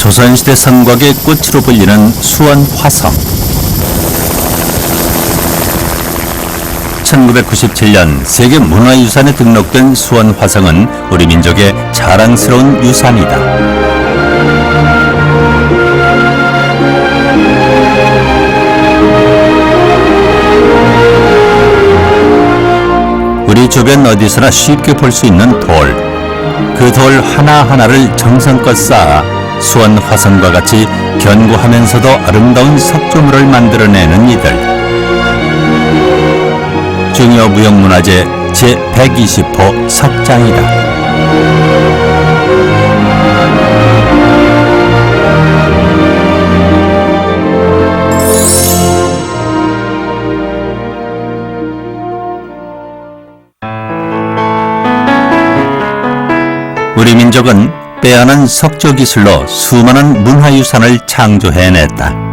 조선시대 성곽의 꽃으로 불리는 수원 화성. 1997년 세계문화유산에 등록된 수원 화성은 우리 민족의 자랑스러운 유산이다. 우리 주변 어디서나 쉽게 볼 수 있는 돌. 그 돌 하나하나를 정성껏 쌓아 수원 화성과 같이 견고하면서도 아름다운 석조물을 만들어내는 이들. 중요무형문화재 제120호 석장이다. 우리 민족은 빼어난 석조 기술로 수많은 문화유산을 창조해냈다.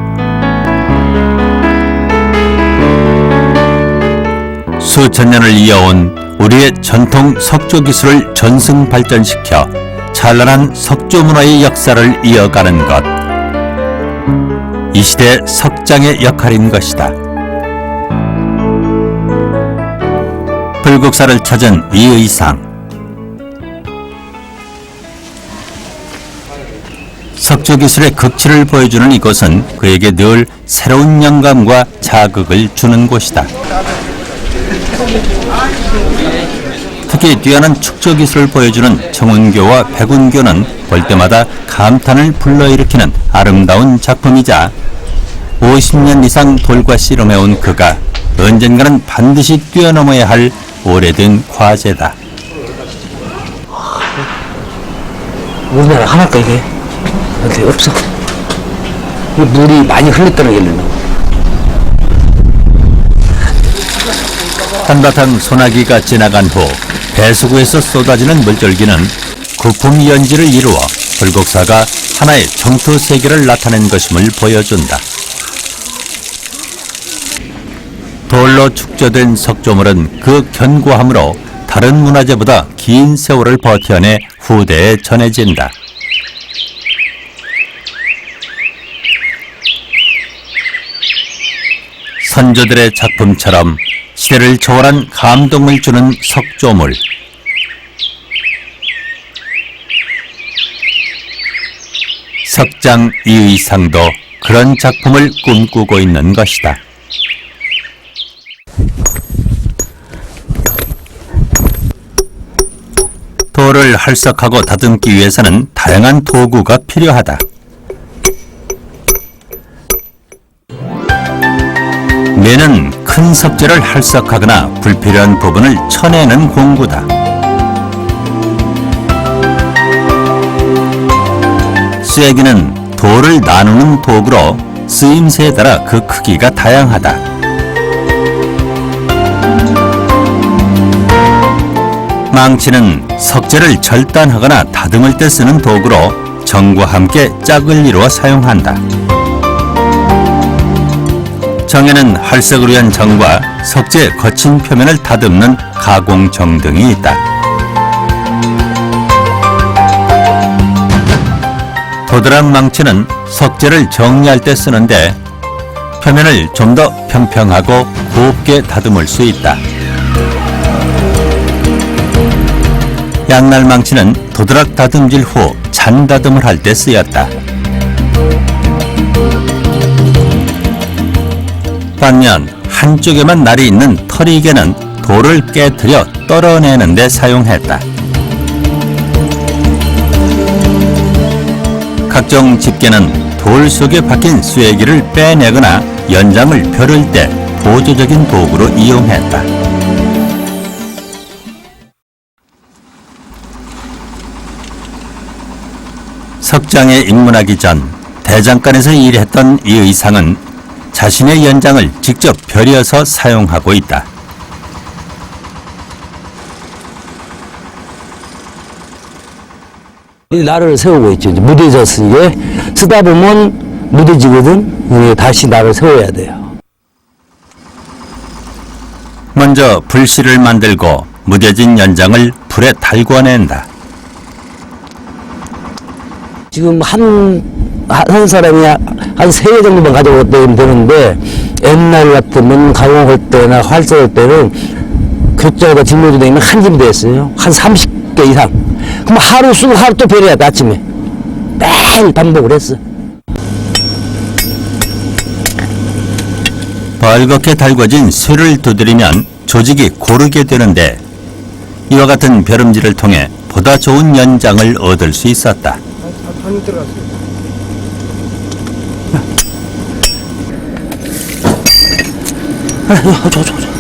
수천 년을 이어온 우리의 전통 석조 기술을 전승 발전시켜 찬란한 석조 문화의 역사를 이어가는 것. 이 시대 석장의 역할인 것이다. 불국사를 찾은 이의상. 석조 기술의 극치를 보여주는 이곳은 그에게 늘 새로운 영감과 자극을 주는 곳이다. 특히 뛰어난 축조 기술을 보여주는 청운교와 백운교는 볼 때마다 감탄을 불러일으키는 아름다운 작품이자 50년 이상 돌과 씨름해온 그가 언젠가는 반드시 뛰어넘어야 할 오래된 과제다. 우리나라 하나일까 이게? 어디 없어. 물이 많이 흘렀다는 얘기는. 한바탕 소나기가 지나간 후 배수구에서 쏟아지는 물줄기는 구품 연지를 이루어 불국사가 하나의 정토 세계를 나타낸 것임을 보여준다. 돌로 축조된 석조물은 그 견고함으로 다른 문화재보다 긴 세월을 버텨내 후대에 전해진다. 선조들의 작품처럼 시대를 초월한 감동을 주는 석조물. 석장 이의상도 그런 작품을 꿈꾸고 있는 것이다. 돌을 할석하고 다듬기 위해서는 다양한 도구가 필요하다. 매는 큰 석재를 할석하거나 불필요한 부분을 쳐내는 공구다. 쇠기는 돌을 나누는 도구로 쓰임새에 따라 그 크기가 다양하다. 망치는 석재를 절단하거나 다듬을 때 쓰는 도구로 정과 함께 짝을 이루어 사용한다. 정에는 할석을 위한 정과 석재 거친 표면을 다듬는 가공정 등이 있다. 도드람 망치는 석재를 정리할 때 쓰는데 표면을 좀 더 평평하고 곱게 다듬을 수 있다. 양날 망치는 도드락 다듬질 후 잔다듬을 할 때 쓰였다. 반면 한쪽에만 날이 있는 터리개는 돌을 깨트려 떨어내는 데 사용했다. 각종 집게는 돌 속에 박힌 쇠기를 빼내거나 연장을 벼를 때 보조적인 도구로 이용했다. 석장에 입문하기 전 대장간에서 일했던 이 의상은 자신의 연장을 직접 벼려서 사용하고 있다. 나를 세우고 있죠. 무뎌졌으니 쓰다 보면 무뎌지거든. 다시 나를 세워야 돼요. 먼저 불씨를 만들고 무뎌진 연장을 불에 달궈낸다. 지금 한 한 사람이 한 3개 정도만 가져오면 되는데, 옛날 같으면 가공할 때나 활성할 때는 교자에다 뒷모드 되면 한 짐 됐어요. 한 30개 이상. 그럼 하루 쓰고 하루 또 버려야 돼, 아침에. 매일 반복을 했어. 벌겋게 달궈진 쇠를 두드리면 조직이 고르게 되는데 이와 같은 벼름질을 통해 보다 좋은 연장을 얻을 수 있었다. 안 들어갔어요. 줘.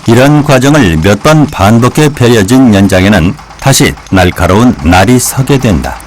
이런 과정을 몇 번 반복해 벼려진 연장에는 다시 날카로운 날이 서게 된다.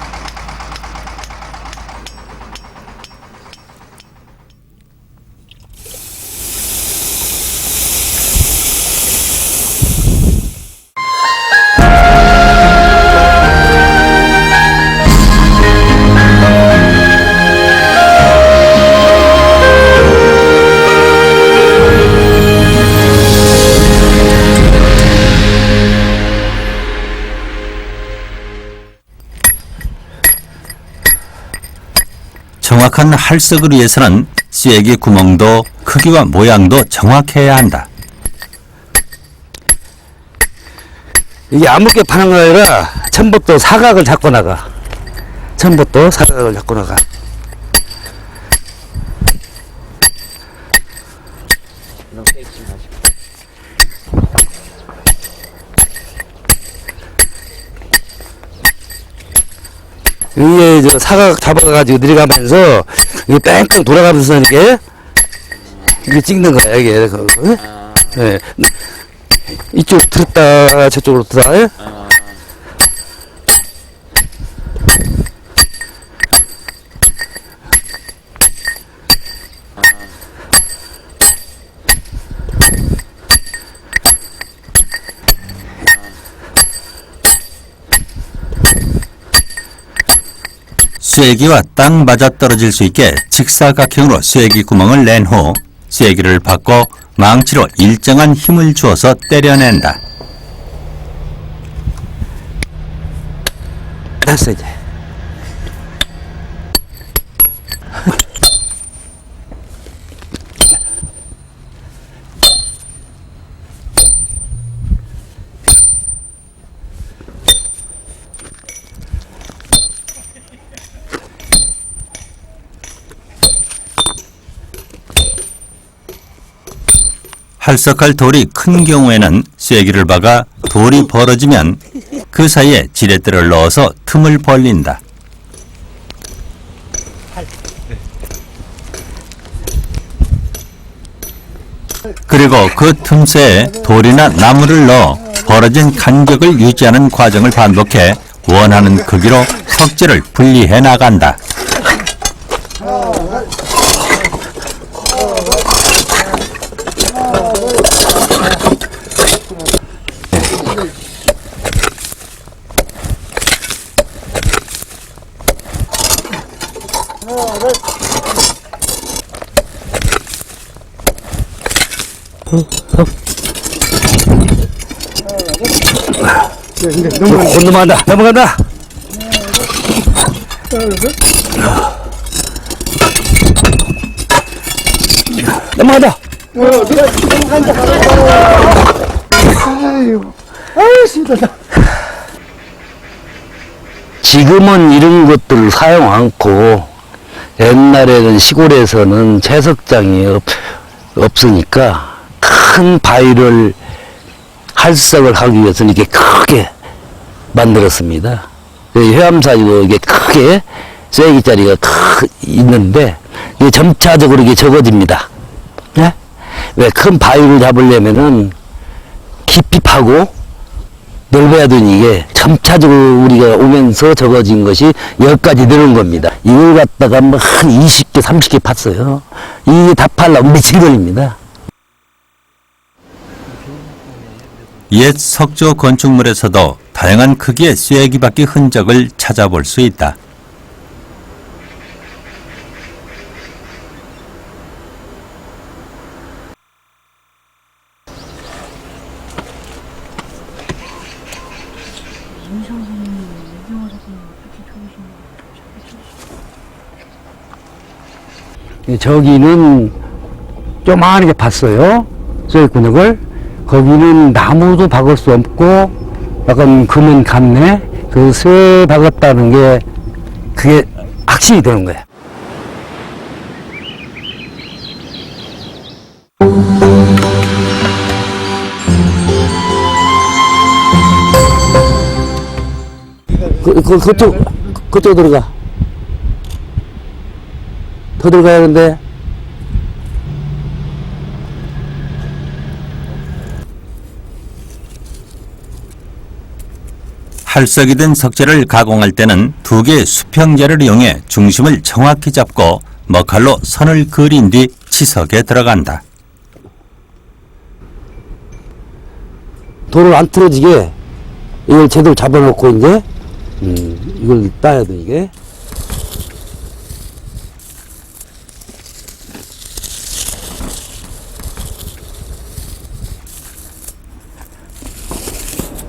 정확한 할석을 위해서는 쐐기 구멍도 크기와 모양도 정확해야 한다. 이게 아무게 파는 거 아니라 처음부터 사각을 잡고 나가. 처음부터 사각을 잡고 나가. 위에 저 사각 잡아가지고 내려가면서 이게 뺑뺑 돌아가면서 이게 찍는 거야 이게. 예. 이쪽 들었다 저쪽으로 들었다. 예? 쐐기와 딱 맞아떨어질 수 있게 직사각형으로 쐐기 구멍을 낸 후 쐐기를 바꿔 망치로 일정한 힘을 주어서 때려낸다. 됐어 이제. 할석할 돌이 큰 경우에는 쐐기를 박아 돌이 벌어지면 그 사이에 지렛대를 넣어서 틈을 벌린다. 그리고 그 틈새에 돌이나 나무를 넣어 벌어진 간격을 유지하는 과정을 반복해 원하는 크기로 석재를 분리해 나간다. 넘어간다. 넘어간다. 지금은 이런 것들을 사용 않고 옛날에는 시골에서는 채석장이 없으니까 큰 바위를 할석을 하기 위해서는 이게 크게 만들었습니다. 회암사지도 이게 크게 쐐기짜리가 있는데 이게 점차적으로 이게 적어집니다. 네? 왜 큰 바위를 잡으려면은 깊이 파고 넓어야 되니 이게 점차적으로 우리가 오면서 적어진 것이 여기까지 늘은 겁니다. 이걸 갖다가 뭐 한 20개, 30개 팠어요. 이게 다 팔려면 며칠 걸립니다. 옛 석조 건축물에서도 다양한 크기의 쐐기 바퀴 흔적을 찾아볼 수 있다. 저기는 조그마하게 봤어요. 쇠근육을. 거기는 나무도 박을 수 없고 약간 금은 같네. 그 쇠 박았다는 게 그게 확신이 되는 거야. 그쪽 들어가. 더 들어가야 하는데. 활석이 된 석재를 가공할 때는 두 개의 수평재를 이용해 중심을 정확히 잡고 먹칼로 선을 그린 뒤 치석에 들어간다. 돌을 안 틀어지게 이걸 제대로 잡아놓고 이제 이걸 따야 돼 이게.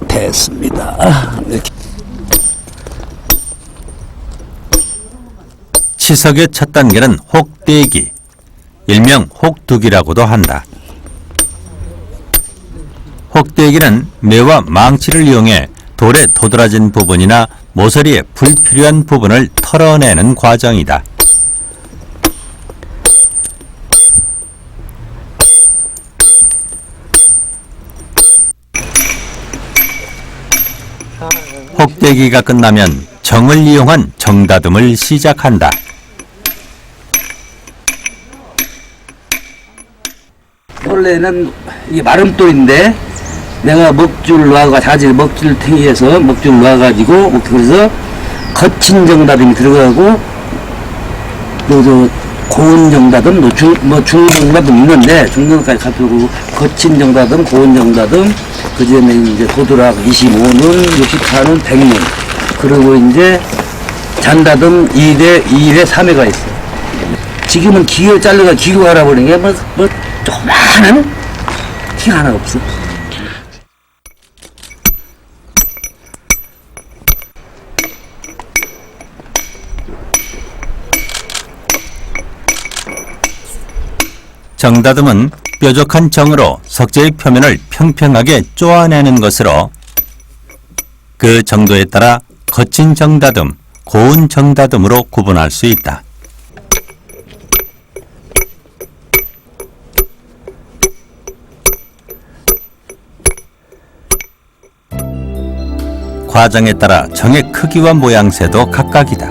됐습니다. 이렇게. 치석의 첫 단계는 혹대기, 일명 혹두기라고도 한다. 혹대기는 매와 망치를 이용해 돌에 도드라진 부분이나 모서리의 불필요한 부분을 털어내는 과정이다. 혹대기가 끝나면 정을 이용한 정다듬을 시작한다. 원래는 이게 마름돌인데 내가 먹줄 놔가 자질 먹줄 탱이에서 먹줄 놔가지고 그래서 거친 정다듬이 들어가고 또 고운 정다듬, 중정다듬 있는데 중정까지 가지고 거친 정다듬, 고운 정다듬, 그 전에 이제 도드락 25는, 64는 100는, 그리고 이제 잔다듬 2회, 3회가 있어. 지금은 기계 자르가 기계가 알아버린 게 조그마한 티 하나 없어. 정다듬은 뾰족한 정으로 석재의 표면을 평평하게 쪼아내는 것으로 그 정도에 따라 거친 정다듬, 고운 정다듬으로 구분할 수 있다. 과정에 따라 정의 크기와 모양새도 각각이다.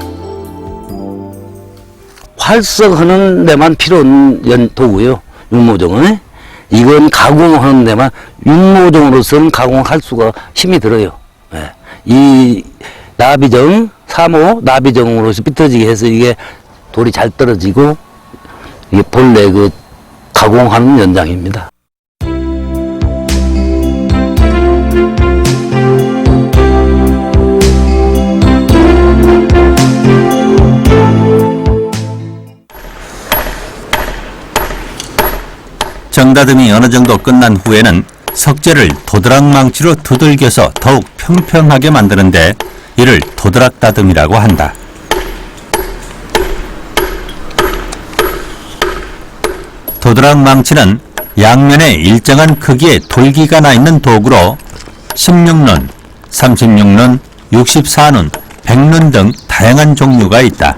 활성하는 데만 필요한 도구요. 윤모종은. 이건 가공하는 데만 윤모종으로서는 가공할 수가 힘이 들어요. 예. 이 나비정, 3호 나비정으로서 삐뚤어지게 해서 이게 돌이 잘 떨어지고 이게 본래 그 가공하는 연장입니다. 정다듬이 어느 정도 끝난 후에는 석재를 도드락 망치로 두들겨서 더욱 평평하게 만드는데 이를 도드락 다듬이라고 한다. 도드락 망치는 양면에 일정한 크기의 돌기가 나 있는 도구로 16 nun, 36 nun, 64 nun, 100 nun 등 다양한 종류가 있다.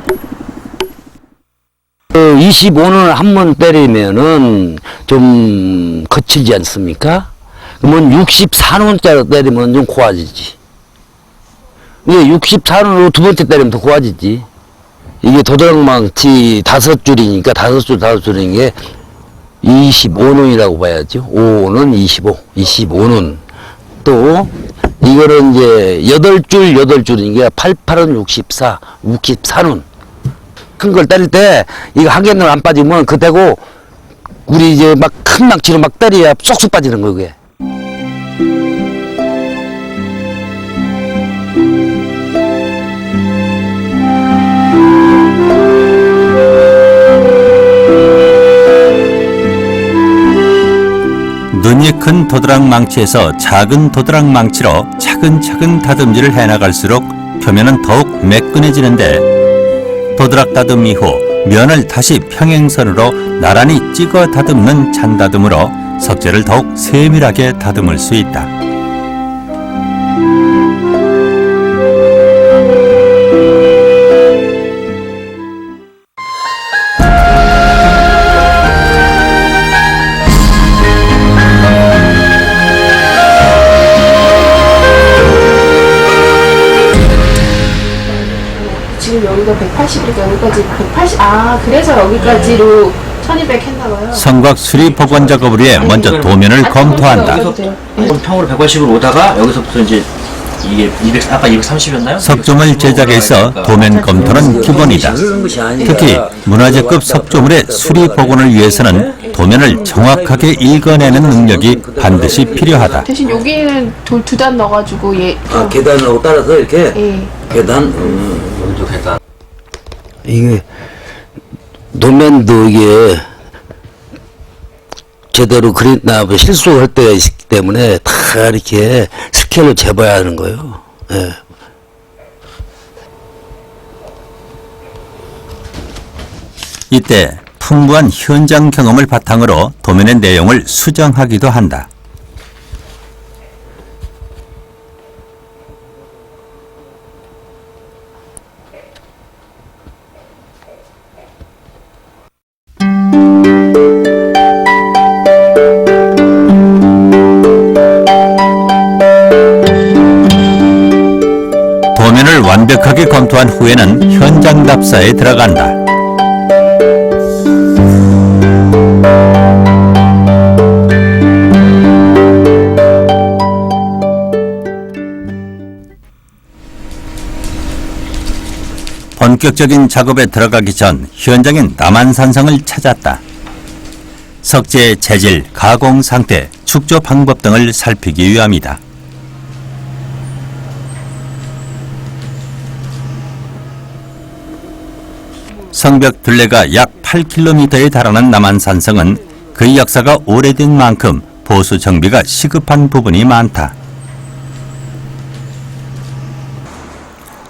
25는 한 번 때리면은 좀 거칠지 않습니까? 그러면 64원짜리 때리면 좀 고와지지. 이게 64원으로 두 번째 때리면 더 고와지지. 이게 도드락망치 5줄이니까 5줄인 게 25원이라고 봐야죠. 5는 25, 25는 또 이거는 이제 8줄이니까 88은 64, 64는. 큰 걸 때릴 때 이거 한 개는 안 빠지면 그 대고 우리 이제 막 큰 망치로 막 때려야 쏙쏙 빠지는 거 그게. 눈이 큰 도드락 망치에서 작은 도드락 망치로 차근차근 다듬질을 해나갈수록 표면은 더욱 매끈해지는데 도드락 다듬 이후 면을 다시 평행선으로 나란히 찍어 다듬는 잔다듬으로 석재를 더욱 세밀하게 다듬을 수 있다. 지금 여기가 180이니까 여기까지 180. 아, 그래서 여기까지로 1200 했나봐요. 성곽 수리 복원 작업을 위해 먼저 도면을 검토한다. 평으로 180으로 오다가 여기서부터 이제 이게 200, 아까 230이었나요? 석조물 제작에 있어 도면 검토는 기본이다. 특히 문화재급 석조물의 수리 복원을 위해서는 도면을 정확하게 읽어내는 능력이 반드시 필요하다. 대신 여기는 돌 2단 넣어가지고 얘. 아, 계단하고 따라서 이렇게? 예. 계단? 오른쪽 계단. 이게 도면도 이게 제대로 그린나 실수할 때가 있기 때문에 다 이렇게 스케일을 재봐야 하는 거예요. 예. 이때 풍부한 현장 경험을 바탕으로 도면의 내용을 수정하기도 한다. 도면을 완벽하게 검토한 후에는 현장 답사에 들어간다. 본격적인 작업에 들어가기 전 현장인 남한산성을 찾았다. 석재의 재질, 가공 상태, 축조 방법 등을 살피기 위함이다. 성벽 둘레가 약 8km에 달하는 남한산성은 그 역사가 오래된 만큼 보수 정비가 시급한 부분이 많다.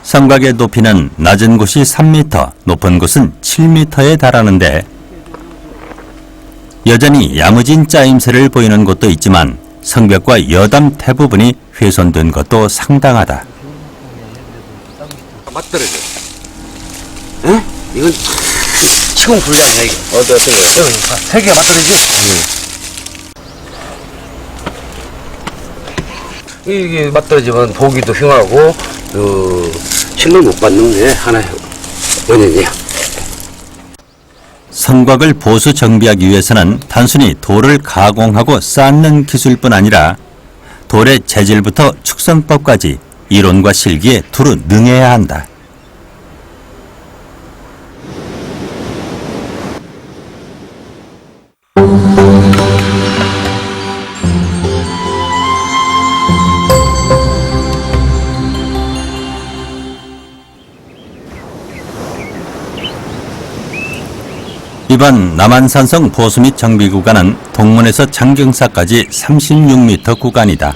성곽의 높이는 낮은 곳이 3m, 높은 곳은 7m에 달하는데 여전히 야무진 짜임새를 보이는 곳도 있지만 성벽과 여담 대부분이 훼손된 것도 상당하다. 맞떨어져. 응? 이건 치공불량이야 이게. 어떤 거? 세 개가 맞떨어지지? 이게 맞떨어지면 보기도 흉하고 힘을 못 받는 게 하나의 원인이야. 성곽을 보수 정비하기 위해서는 단순히 돌을 가공하고 쌓는 기술뿐 아니라 돌의 재질부터 축성법까지 이론과 실기에 두루 능해야 한다. 이번 남한산성 보수 및 정비 구간은 동문에서 장경사까지 36m 구간이다.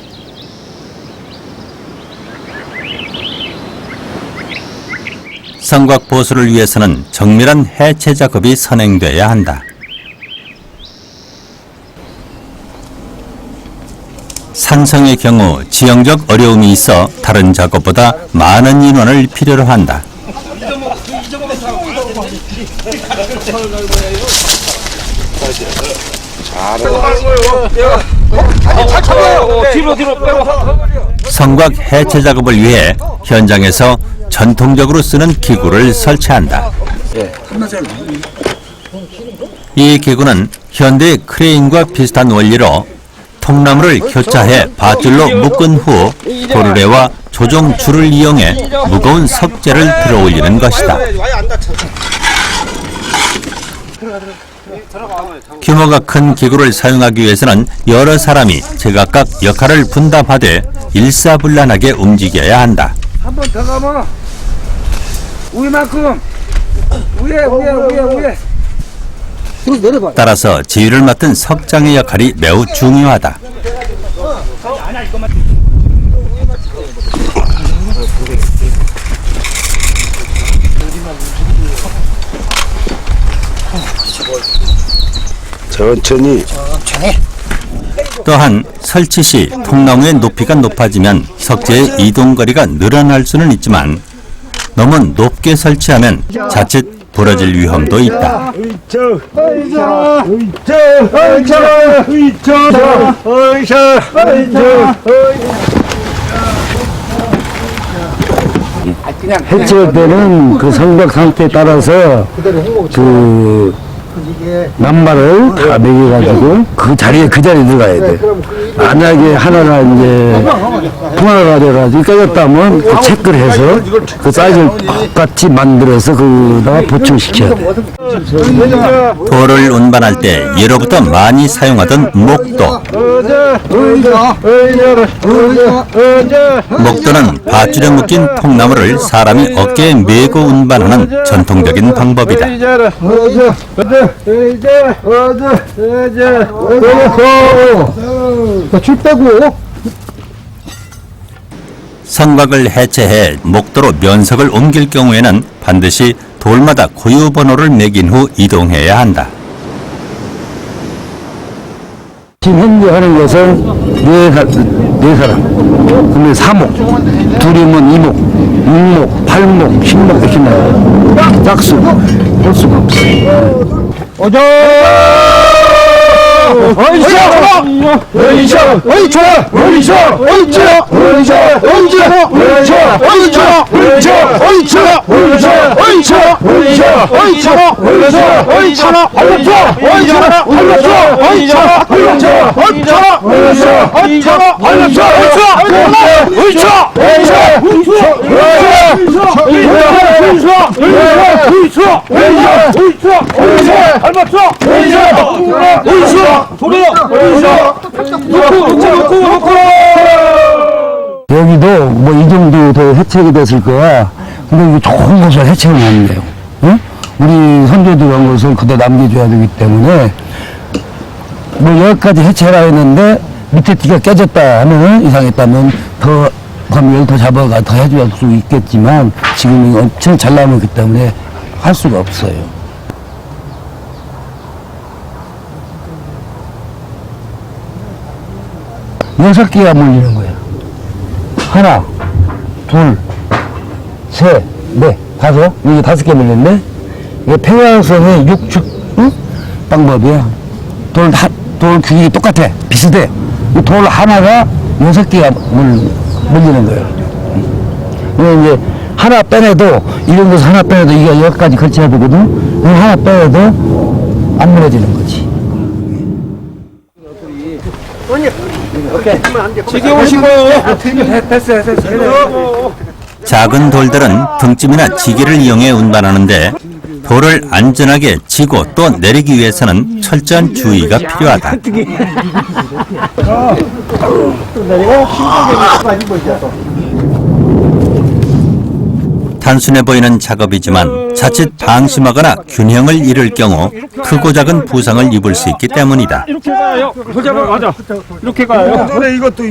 성곽 보수를 위해서는 정밀한 해체 작업이 선행돼야 한다. 산성의 경우 지형적 어려움이 있어 다른 작업보다 많은 인원을 필요로 한다. 성곽 해체 작업을 위해 현장에서 전통적으로 쓰는 기구를 설치한다. 이 기구는 현대 크레인과 비슷한 원리로 통나무를 교차해 밧줄로 묶은 후 도르래와 조종 줄을 이용해 무거운 석재를 들어올리는 것이다. 규모가 큰 기구를 사용하기 위해서는 여러 사람이 제각각 역할을 분담하되 일사불란하게 움직여야 한다. 한 번 더 가면 위만큼 위에 내려봐. 따라서 지휘를 맡은 석장의 역할이 매우 중요하다. 천천히. 또한 설치 시 통나무의 높이가 높아지면 석재의 이동거리가 늘어날 수는 있지만 너무 높게 설치하면 자칫 부러질 위험도 있다. 해체할 때는 그 성벽 상태에 따라서 그 남발을 다 매겨가지고 그 자리에 들어가야 돼. 만약에 하나가 이제 분화가 돼가지고 깨졌다면 그 체크를 해서 그 사이즈를 똑같이 만들어서 그다가 보충시켜야 돼. 돌을 운반할 때 예로부터 많이 사용하던 목도. 목도는 밧줄에 묶인 통나무를 사람이 어깨에 메고 운반하는 전통적인 방법이다. 줄 빼고. 성곽을 해체해 목도로 면석을 옮길 경우에는 반드시 돌마다 고유 번호를 매긴 후 이동해야 한다. 지금 현재 하는 것은 네 사람. 그러면 4목, 둘이면 2목, 6목, 8목, 10목 이렇게 나와요. 짝수 볼 수가 없어요. 여기도 뭐 이 정도 더 해체가 됐을 거야. 근데 이게 좋은 것을 해체를 안 돼요. 응? 우리 선조들 한 것을 그대로 남겨줘야 되기 때문에 뭐 여기까지 해체라 했는데 밑에 띠가 깨졌다 하면은 이상했다면 더 범위를 더 잡아가 더 해줘야 수 있겠지만 지금은 엄청 잘 남았기 때문에 할 수가 없어요. 여섯 개가 몰리는 거예요. 하나, 둘, 셋, 넷, 다섯. 이게 5개 몰렸네. 이게 평양성의 육축 방법이야. 돌 규격이 똑같아. 비슷해. 이 돌 하나가 6개가 몰리는 거예요. 근데 이제 하나 빼내도 이런 데서 하나 빼내도 이게 여기까지 걸쳐야 되거든. 이거 하나 빼내도 안 무너지는 거지. 지겨우시고. 됐어. 작은 돌들은 등짐이나 지게를 이용해 운반하는데 돌을 안전하게 지고 또 내리기 위해서는 철저한 주의가 필요하다. 단순해 보이는 작업이지만 자칫 방심하거나 균형을 잃을 경우 크고 작은 부상을 입을 수 있기 때문이다. 이렇게 가요. 보자마 맞아. 이렇게 가요. 그래 이것도.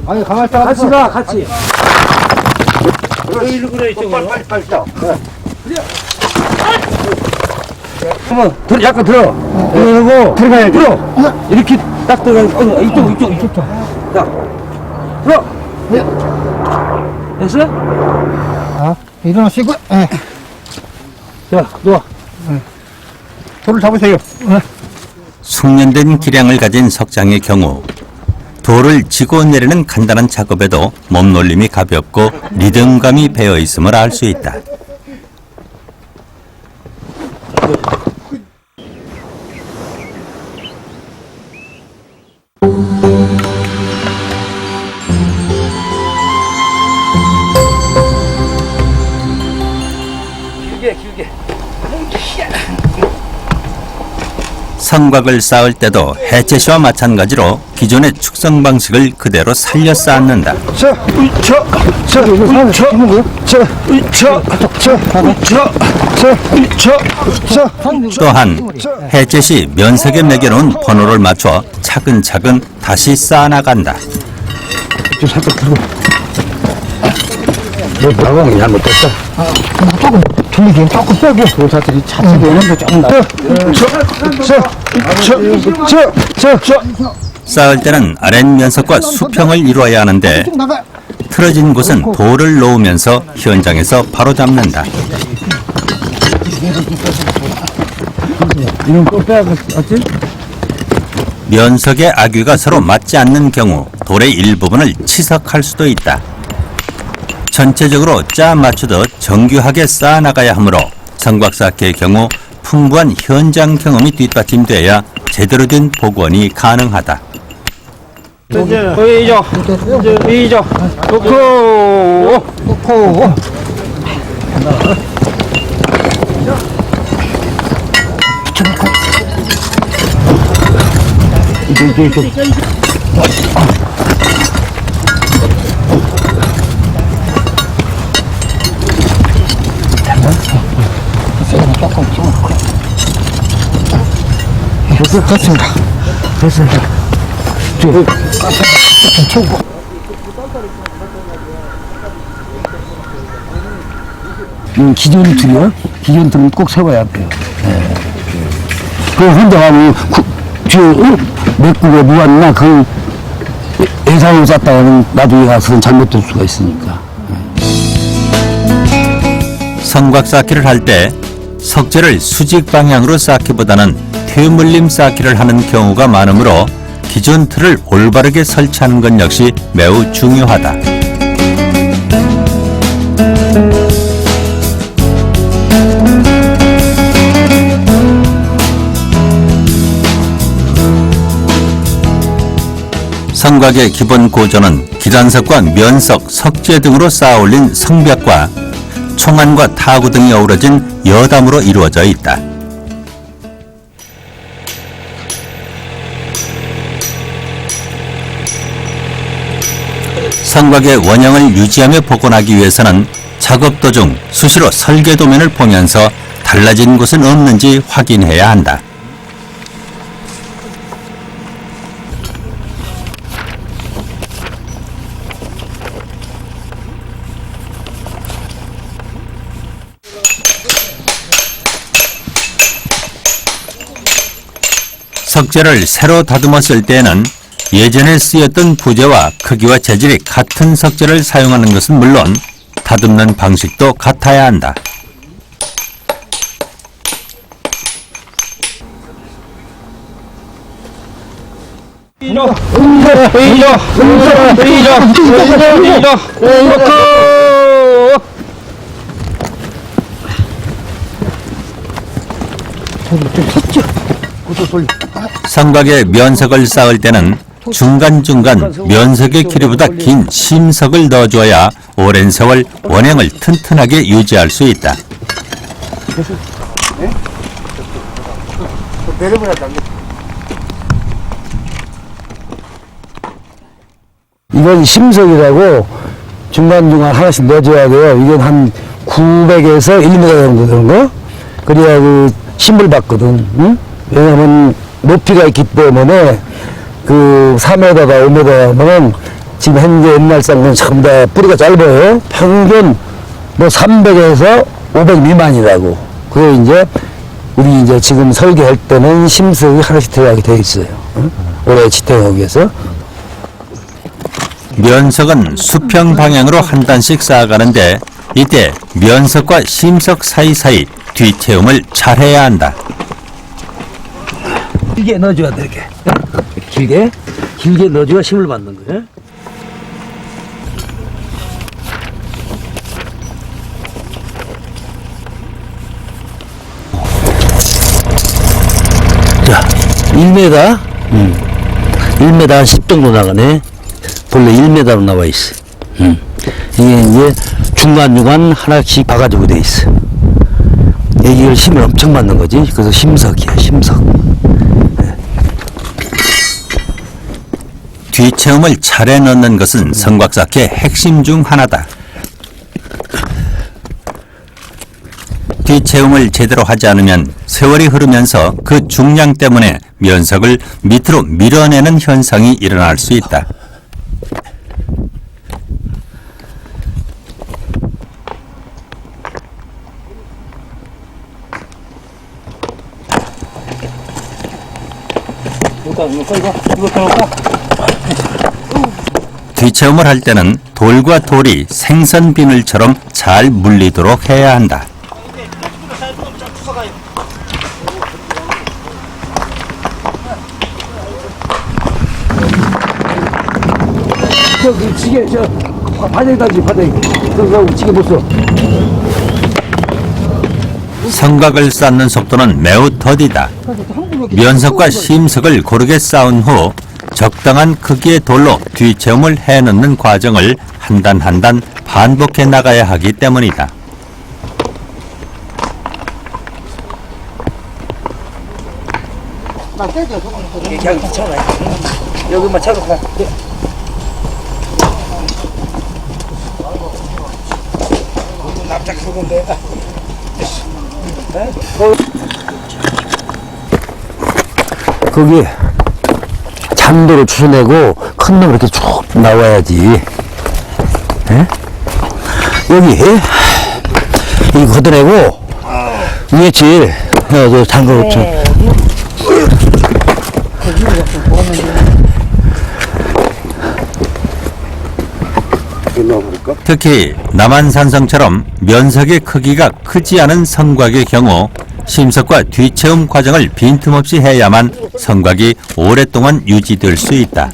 아니 가만히 같이 가 같이. 그래 이쪽으로. 한번 약간 들어. 그리고 들어가야 들어. 이렇게 딱 들어가. 이쪽. 자, 들어. 됐어? 일어나시고. 자, 누워. 돌을 잡으세요. 숙련된 기량을 가진 석장의 경우 돌을 지고 내리는 간단한 작업에도 몸놀림이 가볍고 리듬감이 배어 있음을 알 수 있다. 성곽을 쌓을 때도 해체시와 마찬가지로 기존의 축성 방식을 그대로 살려 쌓는다. 또한 해체시 면색에 매겨놓은 번호를 맞춰 차근차근 다시 쌓아나간다. 너 방황이 잘못됐다. 조금 틀리긴 조금 빼고 교사들이 차트기 오는데 조금 나. 쌓을 때는 아랫면석과 수평을 이루어야 하는데 틀어진 곳은 돌을 놓으면서 현장에서 바로잡는다. 이건 또 빼야겠지? 면석의 아귀가 서로 맞지 않는 경우 돌의 일부분을 치석할 수도 있다. 전체적으로 짜 맞추듯 정교하게 쌓아나가야 하므로 성곽쌓기의 경우 풍부한 현장 경험이 뒷받침돼야 제대로 된 복원이 가능하다. 의자 놓고 됐습니다. 됐습니다. 채우고. 기존 틀이요? 기존 틀은 꼭 세워야 돼요. 네. 그 혼자 가면 맥국에 무한나 그 예상을 짰다가는 나중에 가서는 잘못될 수가 있으니까. 성곽 쌓기를 할 때 석재를 수직 방향으로 쌓기보다는 퇴물림 쌓기를 하는 경우가 많으므로 기존 틀을 올바르게 설치하는 것 역시 매우 중요하다. 성곽의 기본 고조는 기란석과 면석, 석재 등으로 쌓아 올린 성벽과 총안과 타구 등이 어우러진 여담으로 이루어져 있다. 성곽의 원형을 유지하며 복원하기 위해서는 작업 도중 수시로 설계 도면을 보면서 달라진 곳은 없는지 확인해야 한다. 석재를 새로 다듬어 쓸 때에는 예전에 쓰였던 부재와 크기와 재질이 같은 석재를 사용하는 것은 물론 다듬는 방식도 같아야 한다. 성곽에 면석을 쌓을 때는 중간중간 면석의 길이보다 긴 심석을 넣어줘야 오랜 세월 원형을 튼튼하게 유지할 수 있다. 이건 심석이라고 중간중간 하나씩 넣어줘야 돼요. 이건 한 900에서 1m 정도 되는 거. 그래야 그 힘을 받거든. 응? 왜냐면 높이가 있기 때문에 그 4m다 5m 하면은 지금 현재 옛날 쌍은 전부 다 뿌리가 짧아요. 평균 뭐 300에서 500 미만이라고. 그게 이제 우리 이제 지금 설계할 때는 심석이 하나씩 들어가게 돼 있어요. 응? 오래 지탱하기 위해서. 면석은 수평 방향으로 한 단씩 쌓아가는데 이때 면석과 심석 사이사이 뒤채움을 잘 해야 한다. 길게 넣어줘야 돼, 이렇게. 길게 넣어줘야 힘을 받는 거예요. 자, 1m, 1m 한 10 정도 나가네. 본래 1m로 나와 있어. 이게 이제 중간중간 하나씩 봐가지고 돼 있어. 애기를 힘을 엄청 받는 거지. 그래서 심석이야, 심석. 뒤체음을 차례 넣는 것은 성곽사키의 핵심 중 하나다. 뒤체음을 제대로 하지 않으면 세월이 흐르면서 그 중량 때문에 면석을 밑으로 밀어내는 현상이 일어날 수 있다. 뒤체음을 할 때는 돌과 돌이 생선 비늘처럼 잘 물리도록 해야 한다. 저 지게 바닥에 다지 바닥에. 저 지게 보소. 성곽을 쌓는 속도는 매우 더디다. 면석과 심석을 고르게 쌓은 후 적당한 크기의 돌로 뒤체음을 해넣는 과정을 한 단 한 단 반복해 나가야 하기 때문이다. 그냥 붙여놔. 여기만 쳐놓고. 거기 잔도를 추내고 큰 놈 이렇게 쭉 나와야지. 에? 여기 이 걷어내고 위에 질 저 잔도 쳐. 특히 남한산성처럼 면석의 크기가 크지 않은 성곽의 경우 심석과 뒤체음 과정을 빈틈없이 해야만 성곽이 오랫동안 유지될 수 있다.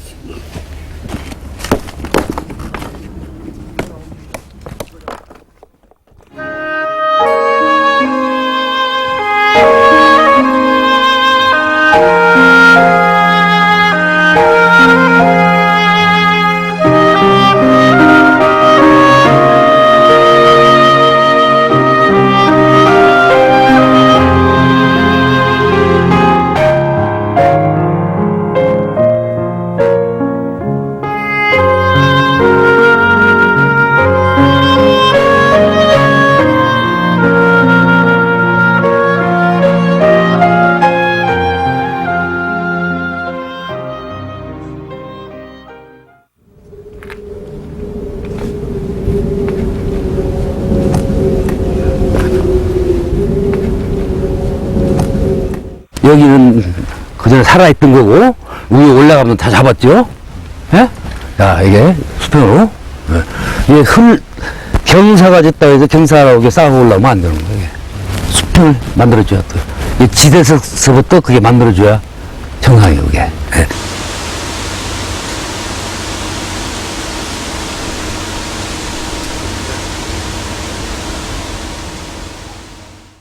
여기는 그전에 살아있던 거고 위에 올라가면 다 잡았죠. 예? 자 이게 수평으로 이게 경사가 됐다 해서 경사라고 이렇게 쌓아 올라오면 안 되는 거예요. 수평을 만들어줘야 또 이 지대에서부터 그게 만들어줘야 정상이에요 그게. 예.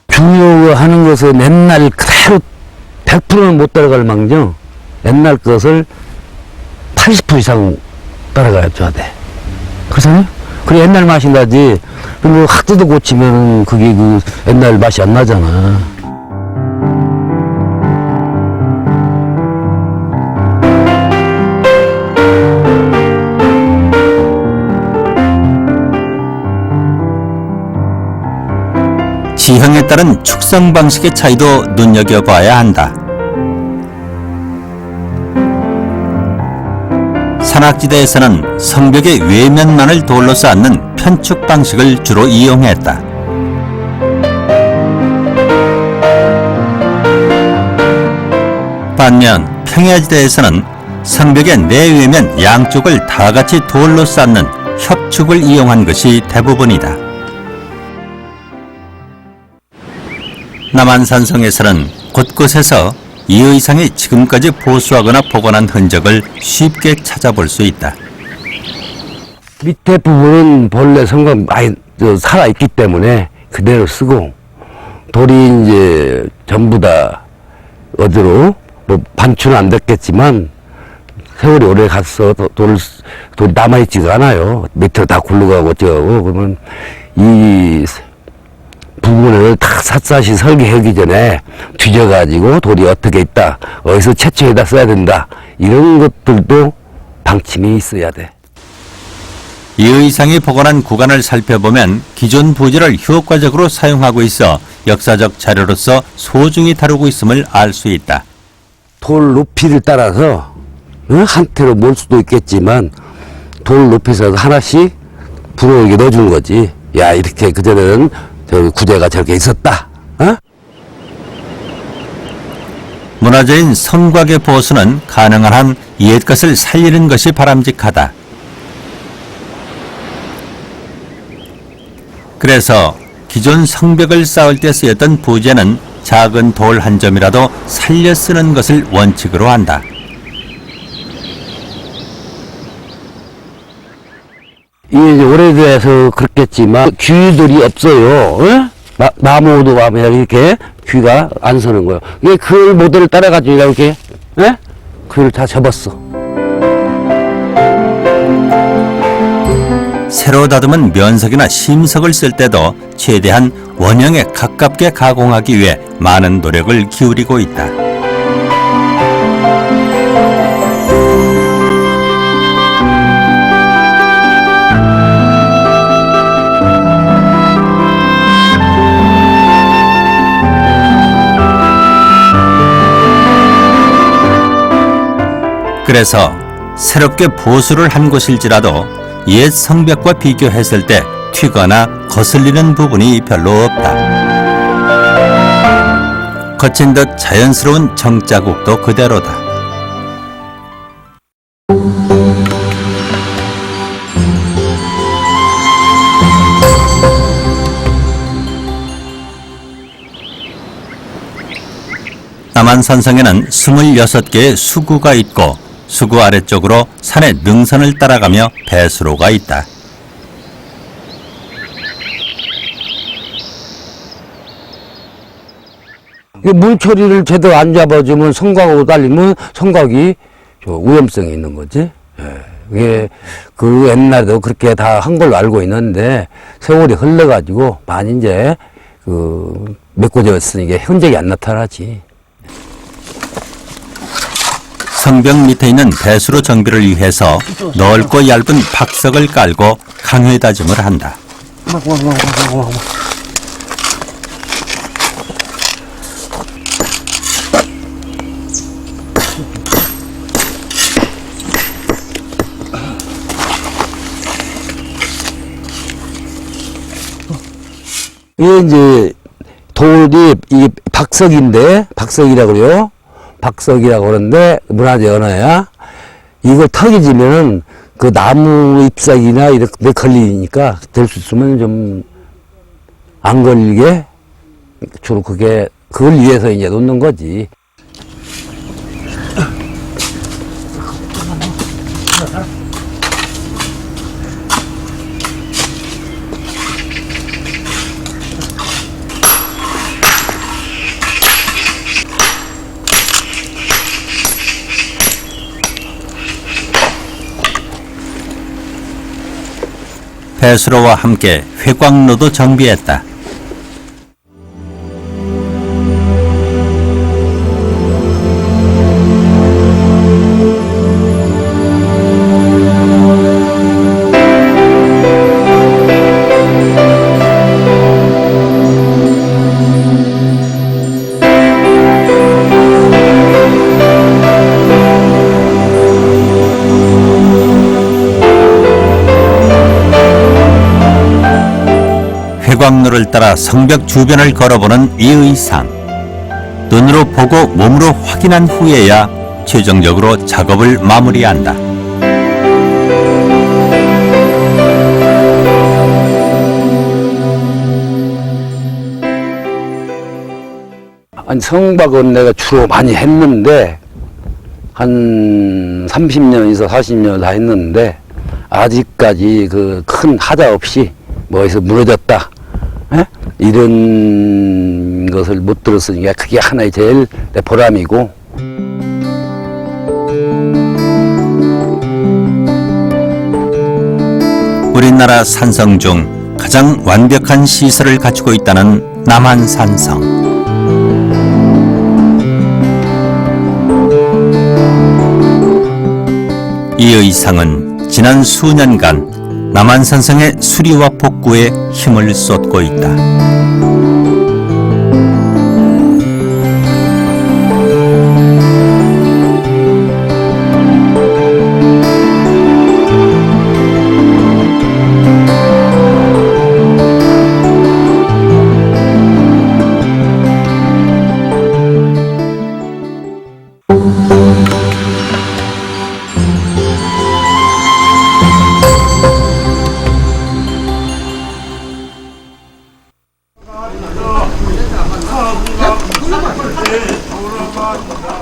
중요하는 것은 옛날 그대로 100%는 못 따라갈 망정 옛날 것을 80% 이상 따라가야 돼. 그렇잖아요? 그래 옛날 맛이 나지. 뭐 학도도 고치면 그게 그 옛날 맛이 안 나잖아. 지형에 따른 축성 방식의 차이도 눈여겨봐야 한다. 산악지대에서는 성벽의 외면만을 돌로 쌓는 편축 방식을 주로 이용했다. 반면 평야지대에서는 성벽의 내외면 양쪽을 다 같이 돌로 쌓는 협축을 이용한 것이 대부분이다. 남한산성에서는 곳곳에서 이 의상이 지금까지 보수하거나 복원한 흔적을 쉽게 찾아볼 수 있다. 밑에 부분은 본래 성곽 많이 살아있기 때문에 그대로 쓰고 돌이 이제 전부 다 어디로 뭐 반출은 안 됐겠지만 세월이 오래 갔어 돌 남아있지가 않아요. 밑으로 다 굴러가고 어쩌고 그러면 이 부분을 다 샅샅이 설계하기 전에 뒤져가지고 돌이 어떻게 있다, 어디서 채취해다 써야 된다, 이런 것들도 방침이 있어야 돼. 이 의상이 복원한 구간을 살펴보면 기존 부지를 효과적으로 사용하고 있어 역사적 자료로서 소중히 다루고 있음을 알 수 있다. 돌 높이를 따라서 한태로 몰 수도 있겠지만 돌 높이에서 하나씩 부러우게 넣어준 거지. 야, 이렇게 그전에는 저기 구제가 저렇게 있었다. 어? 문화재인 성곽의 보수는 가능한 한 옛것을 살리는 것이 바람직하다. 그래서 기존 성벽을 쌓을 때 쓰였던 부재는 작은 돌 한 점이라도 살려 쓰는 것을 원칙으로 한다. 이게 이제 오래돼서 그렇겠지만 귀들이 없어요. 어? 나무도 가면 이렇게 귀가 안 서는 거예요. 이게 그 모델을 따라가지고 이렇게 귀를 다 접었어. 새로 다듬은 면석이나 심석을 쓸 때도 최대한 원형에 가깝게 가공하기 위해 많은 노력을 기울이고 있다. 그래서 새롭게 보수를 한 곳일지라도 옛 성벽과 비교했을 때 튀거나 거슬리는 부분이 별로 없다. 거친 듯 자연스러운 정자국도 그대로다. 남한산성에는 26개의 수구가 있고 수구 아래쪽으로 산의 능선을 따라가며 배수로가 있다. 물 처리를 제대로 안 잡아주면 성곽으로 딸리면 성곽이 오염성이 있는 거지. 이게 그 옛날에도 그렇게 다 한 걸로 알고 있는데 세월이 흘러가지고 많이 이제 그 메꿔졌으니까 흔적이 안 나타나지. 성벽 밑에 있는 배수로 정비를 위해서 넓고 얇은 박석을 깔고 강회 다짐을 한다. 이게 이제 돌이 이 박석인데 박석이라고 그래요. 박석이라고 그러는데 문화재 언어야. 이걸 턱이 지면은 그 나무 잎사귀나 이렇게 걸리니까 될 수 있으면 좀 안 걸리게 주로 그걸 위해서 이제 놓는 거지. 배수로와 함께 회광로도 정비했다. 회광로를 따라 성벽 주변을 걸어보는 이 의상. 눈으로 보고 몸으로 확인한 후에야 최종적으로 작업을 마무리한다. 아니, 성박은 내가 주로 많이 했는데 한 30년에서 40년 다 했는데 아직까지 그 큰 하자 없이 뭐 어디서 무너졌다 이런 것을 못 들었으니까 그게 하나의 제일 내 보람이고. 우리나라 산성 중 가장 완벽한 시설을 갖추고 있다는 남한산성. 이 의상은 지난 수년간 남한산성의 수리와 복구에 힘을 쏟고 있다.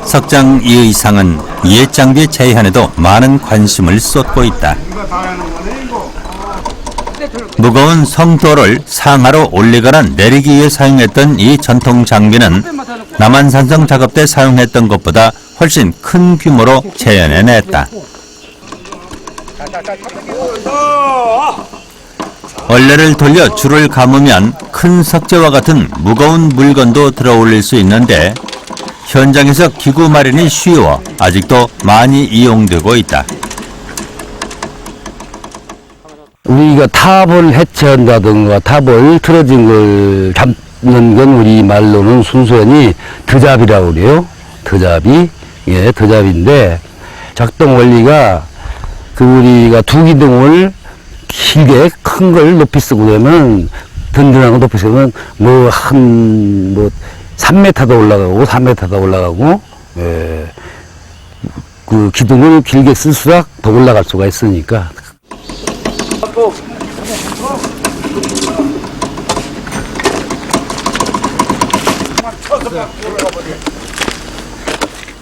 석장 이 의상은 옛 장비의 제한에도 많은 관심을 쏟고 있다. 무거운 성도를 상하로 올리거나 내리기 위해 사용했던 이 전통 장비는 남한산성 작업 때 사용했던 것보다 훨씬 큰 규모로 재현해냈다. 얼레를 돌려 줄을 감으면 큰 석재와 같은 무거운 물건도 들어 올릴 수 있는데 현장에서 기구 마련이 쉬워 아직도 많이 이용되고 있다. 우리가 탑을 해체한다든가 탑을 틀어진 걸 잡는 건 우리 말로는 순수히 드잡이라고 그래요. 드잡이. 예, 드잡인데 작동 원리가 우리가 두 기둥을 길게 큰 걸 높이 쓰고 그러면 든든한 거 높이 쓰면 3m도 올라가고 3m도 올라가고 예. 그 기둥을 길게 쓸수록 더 올라갈 수가 있으니까.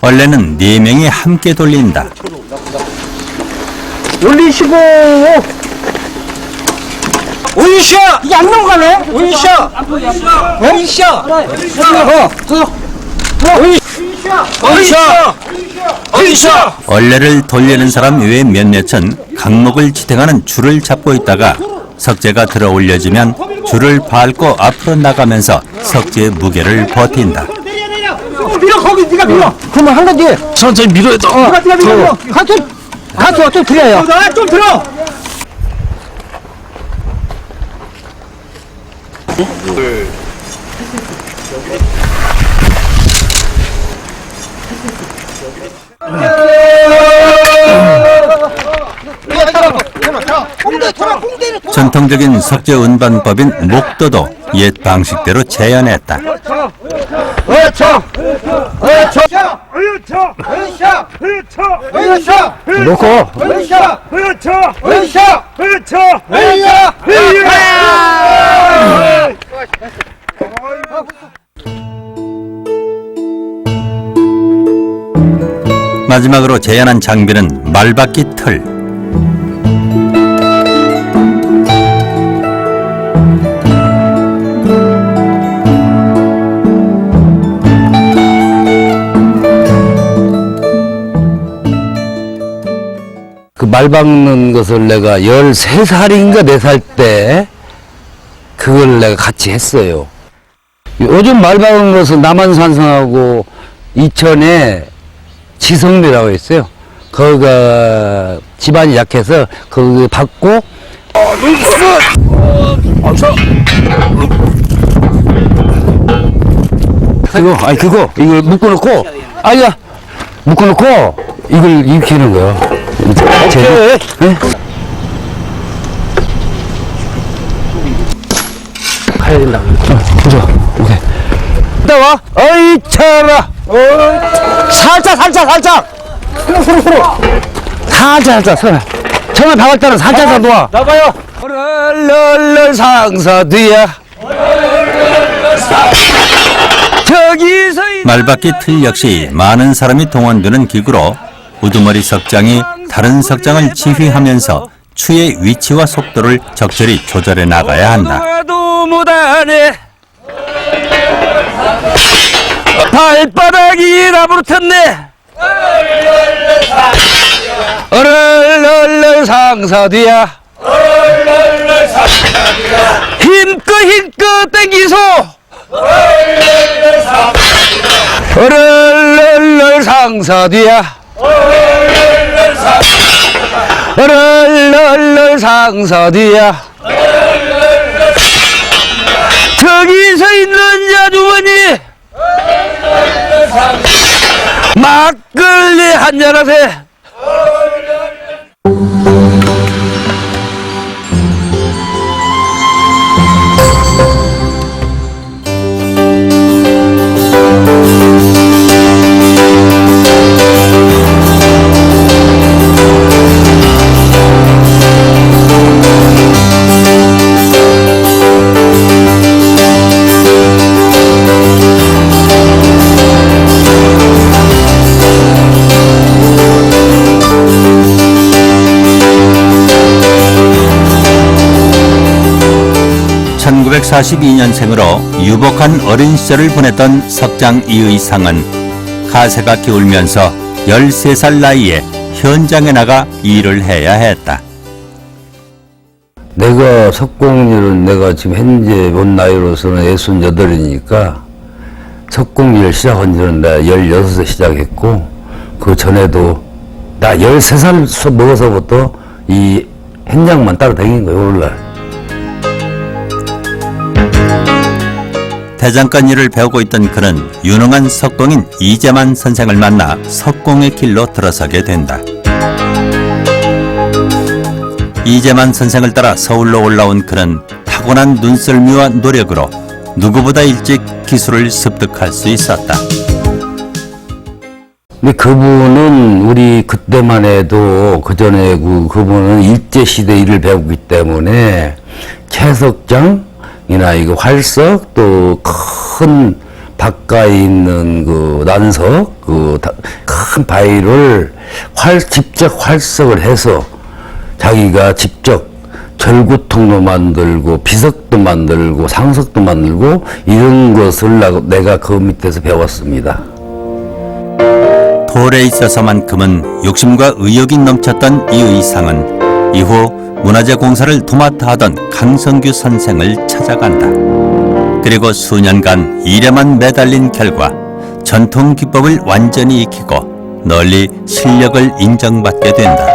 원래는 4명이 함께 돌린다. 올리시고 오이샤 이게 안 넘어가네. 오이샤 오이샤 오이샤 얼레를 돌리는 사람 외 몇몇은 강목을 지탱하는 줄을 잡고 있다가 석재가 들어 올려지면 줄을 밟고 앞으로 나가면서 석재의 무게를 버틴다. 밀어 거기 네가 밀어. 그러면 한 가지 천천히 밀어야 돼. 네가 밀어. 가져 좀 들어요. 좀 들어. 전통적인 석재 운반법인 목도도 옛 방식대로 재현했다. 놓고 마지막으로 재현한 장비는 말바퀴 틀. 그 말 박는 것을 내가 13살인가 4살 때 그걸 내가 같이 했어요. 요즘 말 박는 것은 남한산성하고 이천에 지성리라고 있어요. 거기가 집안이 약해서 거기 받고 그거 이걸 묶어놓고 묶어놓고 이걸 이렇게 하는 거야. 오케이. 네? 가야 된다. 보자. 오케이. 갔다 와. 어이 차라. 살짝. 살짝. 처음에 박을 때는 살짝 놓아. 나가요. 얼얼 상사 뒤야. 저기서 말바퀴 틀 역시 많은 사람이 동원되는 기구로 우두머리 석장이 다른 석장을 지휘하면서 추의 위치와 속도를 적절히 조절해 나가야 한다. 도 못하네. 발바닥이 나부르쳤네. 얼얼 상사 뒤야. 힘껏 땡기소 얼얼얼 상사뒤야 얼얼얼 상사뒤야 저기 서 있는 아주머니 막걸리 한잔하세. (1942년생으로) 유복한 어린 시절을 보냈던 석장 이의상은 가세가 기울면서 13살 나이에 현장에 나가 일을 해야 했다. 내가 석공일은 내가 지금 현재 본 나이로서는 68이니까 석공일 시작한 지는 내가 16에 시작했고 그 전에도 나 13살 먹어서부터 이 현장만 따라다닌 거예요. 오늘날. 대장간 일을 배우고 있던 그는 유능한 석공인 이재만 선생을 만나 석공의 길로 들어서게 된다. 이재만 선생을 따라 서울로 올라온 그는 타고난 눈썰미와 노력으로 누구보다 일찍 기술을 습득할 수 있었다. 근데 그분은 우리 그때만 해도 그 전에 그분은 일제시대 일을 배우기 때문에 채석장이나 이거 활석 또 큰 바깥에 있는 그 난석 그 큰 바위를 직접 활석을 해서 자기가 직접 절구통도 만들고 비석도 만들고 상석도 만들고 이런 것을 내가 그 밑에서 배웠습니다. 돌에 있어서만큼은 욕심과 의욕이 넘쳤던 이 의상은 이후 문화재 공사를 도맡아 하던 강성규 선생을 찾아간다. 그리고 수년간 일에만 매달린 결과 전통 기법을 완전히 익히고 널리 실력을 인정받게 된다.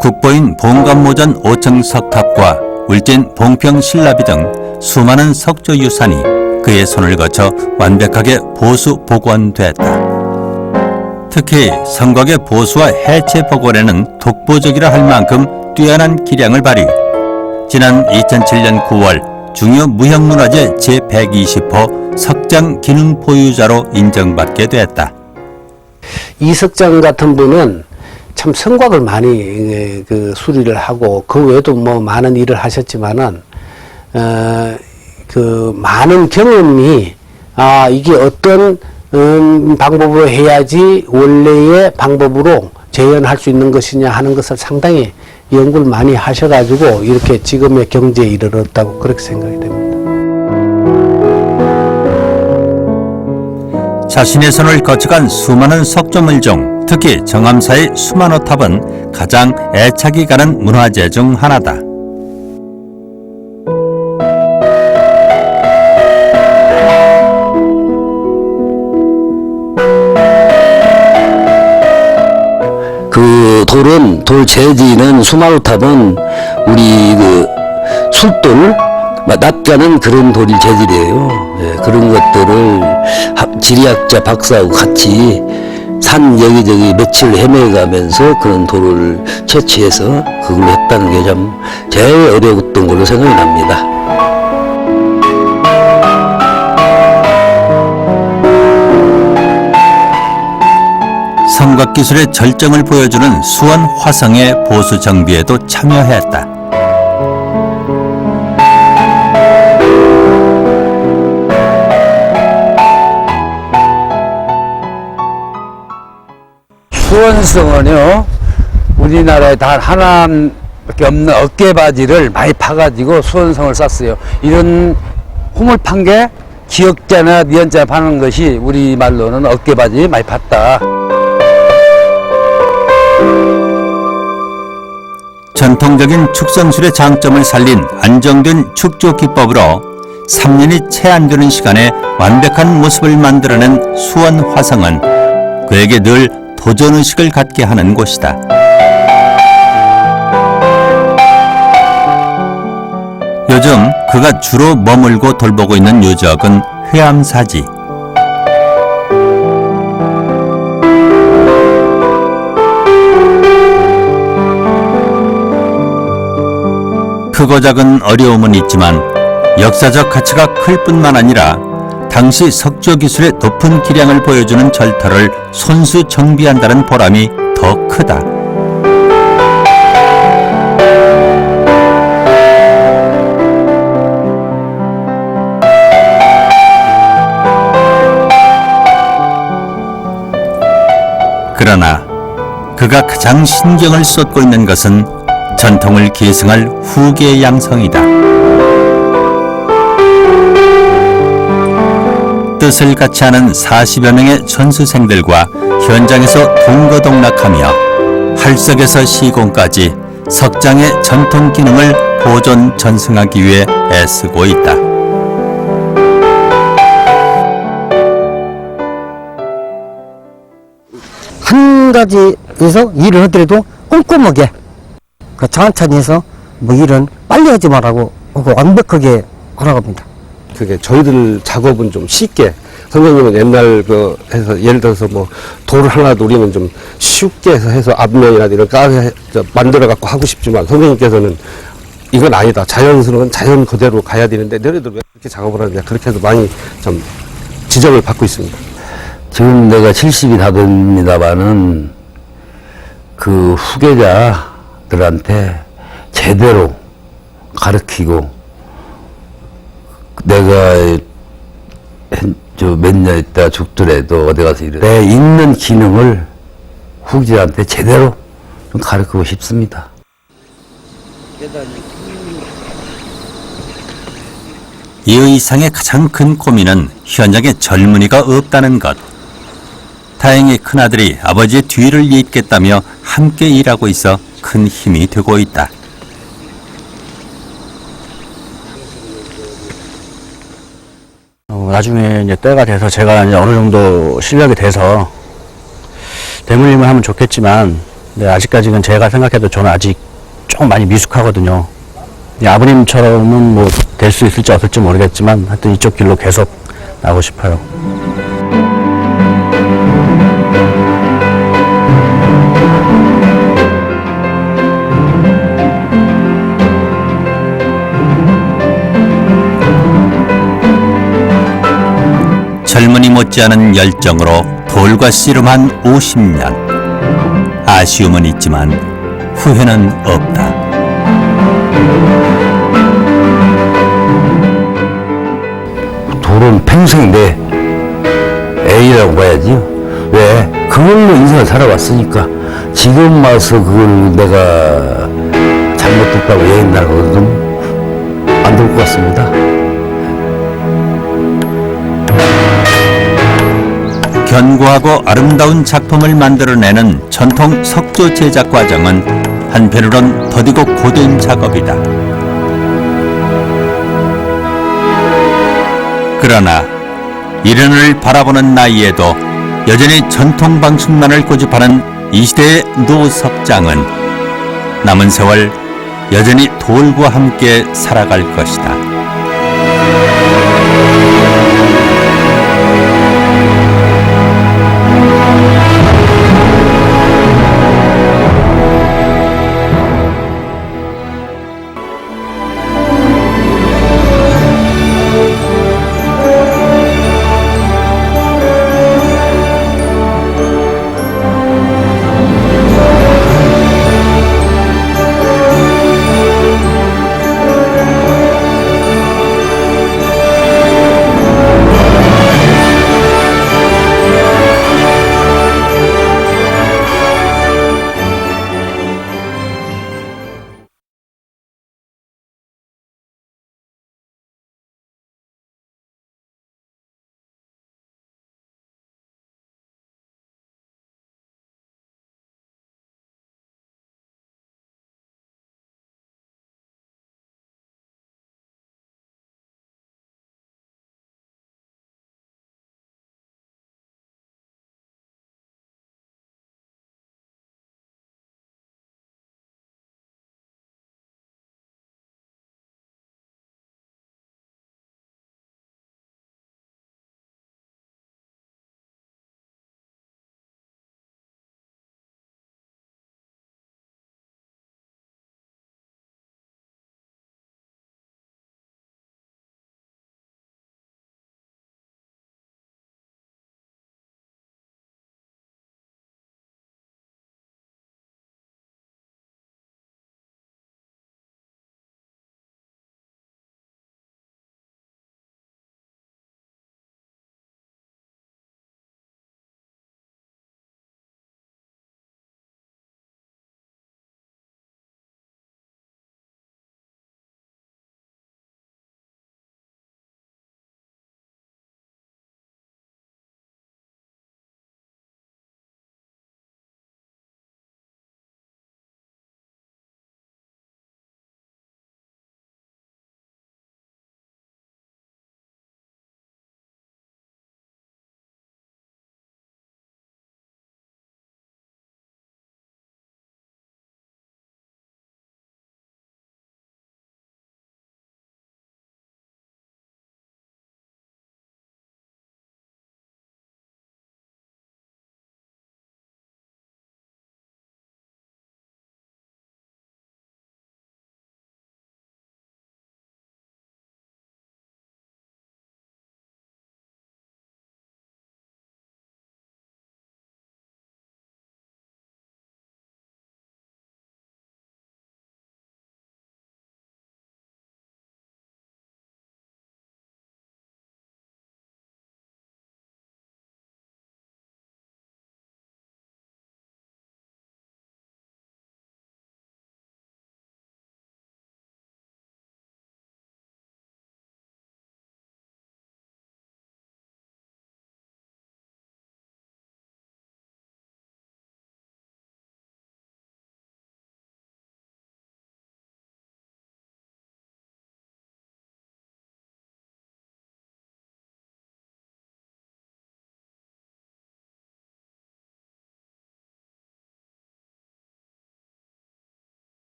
국보인 봉감모전 5층 석탑과 울진 봉평 신라비 등 수많은 석조 유산이 그의 손을 거쳐 완벽하게 보수 복원됐다. 특히 성곽의 보수와 해체 복원에는 독보적이라 할 만큼 뛰어난 기량을 발휘. 지난 2007년 9월 중요 무형문화재 제120호 석장 기능 보유자로 인정받게 됐다. 이석장 같은 분은 참 성곽을 많이 수리를 하고 그 외에도 뭐 많은 일을 하셨지만은 그 많은 경험이 이게 어떤 방법으로 해야지 원래의 방법으로 재현할 수 있는 것이냐 하는 것을 상당히 연구를 많이 하셔가지고 이렇게 지금의 경지에 이르렀다고 그렇게 생각이 됩니다. 자신의 손을 거쳐간 수많은 석조물 중 특히 정암사의 수만호탑은 가장 애착이 가는 문화재 중 하나다. 그 돌 재질은 수마루탑은 우리 그 숫돌 낫가는 그런 돌이 재질이에요. 예, 그런 것들을 지리학자 박사하고 같이 산 여기저기 며칠 헤매가면서 그런 돌을 채취해서 그걸 했다는 게 참 제일 어려웠던 걸로 생각이 납니다. 성곽기술의 절정을 보여주는 수원 화성의 보수 정비에도 참여했다. 수원성은요, 우리나라에 단 하나밖에 없는 어깨바지를 많이 파가지고 수원성을 쌌어요. 이런 호물 판 게 기역자나 니은자 파는 것이 우리말로는 어깨바지 많이 팠다. 전통적인 축성술의 장점을 살린 안정된 축조 기법으로 3년이 채 안 되는 시간에 완벽한 모습을 만들어낸 수원 화성은 그에게 늘 도전의식을 갖게 하는 곳이다. 요즘 그가 주로 머물고 돌보고 있는 유적은 회암사지. 크고 작은 어려움은 있지만 역사적 가치가 클 뿐만 아니라 당시 석조 기술의 높은 기량을 보여주는 절터를 손수 정비한다는 보람이 더 크다. 그러나 그가 가장 신경을 쏟고 있는 것은 전통을 계승할 후계 양성이다. 뜻을 같이 하는 40여 명의 전수생들과 현장에서 동거동락하며 활석에서 시공까지 석장의 전통 기능을 보존 전승하기 위해 애쓰고 있다. 한 가지에서 일을 하더라도 꼼꼼하게 천천히 해서 뭐 일은 빨리 하지 말라고 하고 완벽하게 하라고 합니다. 그게 저희들 작업은 좀 쉽게, 선생님은 옛날 해서 예를 들어서 뭐 돌을 하나 우리는 좀 쉽게 해서 앞면이나 이런 까게 만들어 갖고 하고 싶지만, 선생님께서는 이건 아니다, 자연스러운 자연 그대로 가야 되는데 너희들 왜 그렇게 작업을 하느냐, 그렇게 해서 많이 좀 지적을 받고 있습니다. 지금 내가 70이 다 됩니다만은 그 후계자들한테 제대로 가르치고, 내가 몇 년 있다 죽더라도 어디 가서 내 있는 기능을 후계자한테 제대로 좀 가르치고 싶습니다. 이 의상의 가장 큰 고민은 현장에 젊은이가 없다는 것. 다행히 큰아들이 아버지의 뒤를 잇겠다며 함께 일하고 있어 큰 힘이 되고 있다. 나중에 이제 때가 돼서 제가 이제 어느 정도 실력이 돼서 대물림을 하면 좋겠지만, 근데 아직까지는 제가 생각해도 저는 아직 조금 많이 미숙하거든요. 아버님처럼은 뭐 될 수 있을지 없을지 모르겠지만 하여튼 이쪽 길로 계속 나가고 싶어요. 젊은이 못지않은 열정으로 돌과 씨름한 50년. 아쉬움은 있지만 후회는 없다. 돌은 평생 내 애이라고 봐야지요. 왜? 그걸로 인생을 살아왔으니까 지금 와서 그걸 내가 잘못했다고 애인다고는 안 될 것 같습니다. 견고하고 아름다운 작품을 만들어내는 전통 석조 제작 과정은 한편으론 더디고 고된 작업이다. 그러나 이른을 바라보는 나이에도 여전히 전통 방식만을 고집하는 이 시대의 노석장은 남은 세월 여전히 돌과 함께 살아갈 것이다.